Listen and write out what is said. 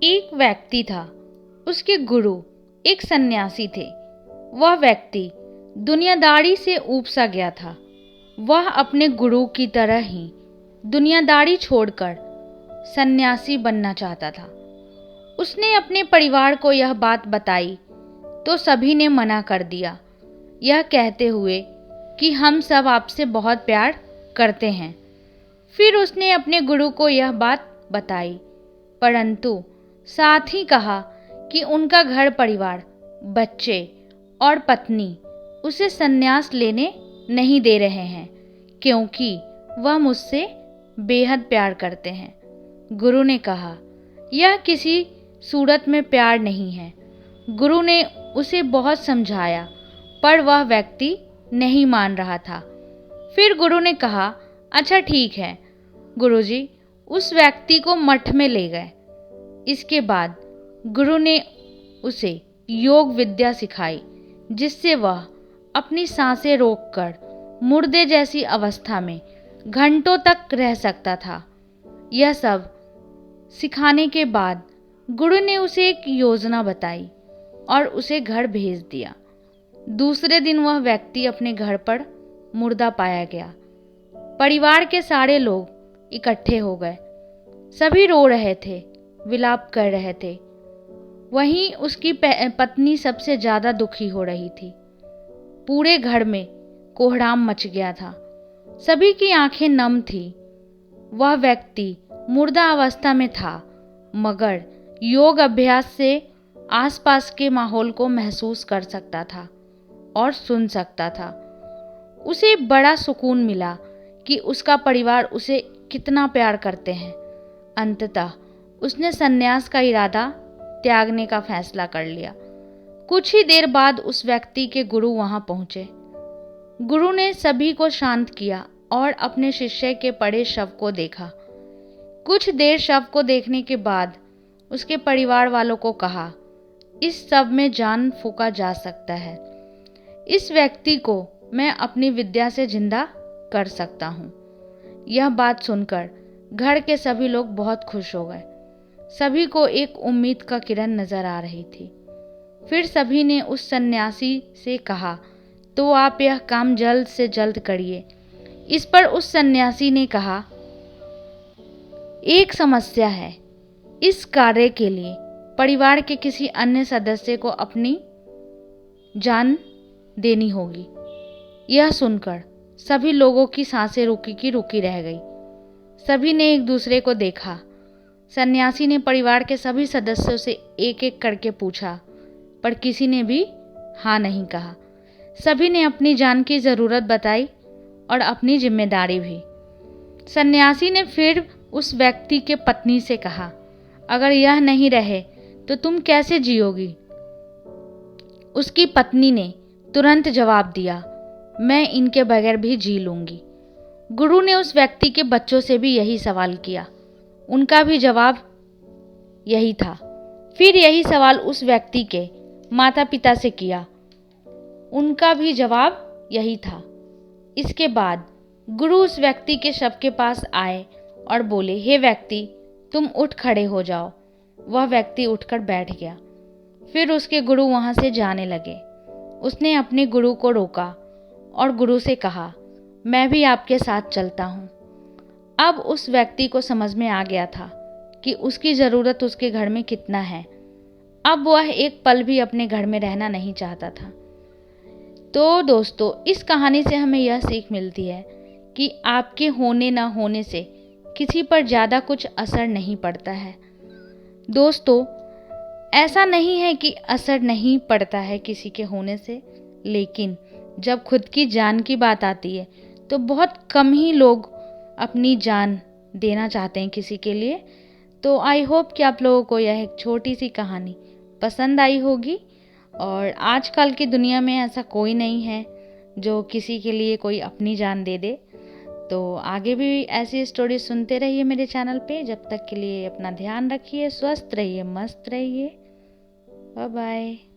एक व्यक्ति था, उसके गुरु एक सन्यासी थे। वह व्यक्ति दुनियादारी से ऊब सा गया था। वह अपने गुरु की तरह ही दुनियादारी छोड़कर सन्यासी बनना चाहता था। उसने अपने परिवार को यह बात बताई तो सभी ने मना कर दिया, यह कहते हुए कि हम सब आपसे बहुत प्यार करते हैं। फिर उसने अपने गुरु को यह बात बताई, परंतु साथ ही कहा कि उनका घर परिवार, बच्चे और पत्नी उसे संन्यास लेने नहीं दे रहे हैं, क्योंकि वह मुझसे बेहद प्यार करते हैं। गुरु ने कहा, यह किसी सूरत में प्यार नहीं है। गुरु ने उसे बहुत समझाया, पर वह व्यक्ति नहीं मान रहा था। फिर गुरु ने कहा, अच्छा ठीक है। गुरुजी उस व्यक्ति को मठ में ले गए। इसके बाद गुरु ने उसे योग विद्या सिखाई, जिससे वह अपनी सांसें रोककर मुर्दे जैसी अवस्था में घंटों तक रह सकता था। यह सब सिखाने के बाद गुरु ने उसे एक योजना बताई और उसे घर भेज दिया। दूसरे दिन वह व्यक्ति अपने घर पर मुर्दा पाया गया। परिवार के सारे लोग इकट्ठे हो गए। सभी रो रहे थे, विलाप कर रहे थे। वहीं उसकी पत्नी सबसे ज़्यादा दुखी हो रही थी। पूरे घर में कोहराम मच गया था। सभी की आंखें नम थी। वह व्यक्ति मुर्दा अवस्था में था, मगर योग अभ्यास से आसपास के माहौल को महसूस कर सकता था और सुन सकता था। उसे बड़ा सुकून मिला कि उसका परिवार उसे कितना प्यार करते हैं। अंततः उसने सन्यास का इरादा त्यागने का फैसला कर लिया। कुछ ही देर बाद उस व्यक्ति के गुरु वहां पहुंचे। गुरु ने सभी को शांत किया और अपने शिष्य के पड़े शव को देखा। कुछ देर शव को देखने के बाद उसके परिवार वालों को कहा, इस शव में जान फूंका जा सकता है। इस व्यक्ति को मैं अपनी विद्या से जिंदा कर सकता हूँ। यह बात सुनकर घर के सभी लोग बहुत खुश हो गए। सभी को एक उम्मीद का किरण नजर आ रही थी। फिर सभी ने उस सन्यासी से कहा, तो आप यह काम जल्द से जल्द करिए। इस पर उस सन्यासी ने कहा, एक समस्या है। इस कार्य के लिए परिवार के किसी अन्य सदस्य को अपनी जान देनी होगी। यह सुनकर सभी लोगों की सांसें रुकी की रुकी रह गई। सभी ने एक दूसरे को देखा। सन्यासी ने परिवार के सभी सदस्यों से एक एक करके पूछा, पर किसी ने भी हाँ नहीं कहा। सभी ने अपनी जान की ज़रूरत बताई और अपनी जिम्मेदारी भी। सन्यासी ने फिर उस व्यक्ति के पत्नी से कहा, अगर यह नहीं रहे तो तुम कैसे जियोगी? उसकी पत्नी ने तुरंत जवाब दिया, मैं इनके बगैर भी जी लूंगी। गुरु ने उस व्यक्ति के बच्चों से भी यही सवाल किया। उनका भी जवाब यही था। फिर यही सवाल उस व्यक्ति के माता पिता से किया। उनका भी जवाब यही था। इसके बाद गुरु उस व्यक्ति के शव के पास आए और बोले, हे व्यक्ति, तुम उठ खड़े हो जाओ। वह व्यक्ति उठकर बैठ गया। फिर उसके गुरु वहां से जाने लगे। उसने अपने गुरु को रोका और गुरु से कहा, मैं भी आपके साथ चलता हूँ। अब उस व्यक्ति को समझ में आ गया था कि उसकी ज़रूरत उसके घर में कितना है। अब वह एक पल भी अपने घर में रहना नहीं चाहता था। तो दोस्तों, इस कहानी से हमें यह सीख मिलती है कि आपके होने ना होने से किसी पर ज़्यादा कुछ असर नहीं पड़ता है। दोस्तों, ऐसा नहीं है कि असर नहीं पड़ता है किसी के होने से, लेकिन जब खुद की जान की बात आती है तो बहुत कम ही लोग अपनी जान देना चाहते हैं किसी के लिए। तो आई होप कि आप लोगों को यह एक छोटी सी कहानी पसंद आई होगी। और आजकल की दुनिया में ऐसा कोई नहीं है जो किसी के लिए कोई अपनी जान दे दे। तो आगे भी ऐसी स्टोरी सुनते रहिए मेरे चैनल पे। जब तक के लिए अपना ध्यान रखिए, स्वस्थ रहिए, मस्त रहिए। Bye bye.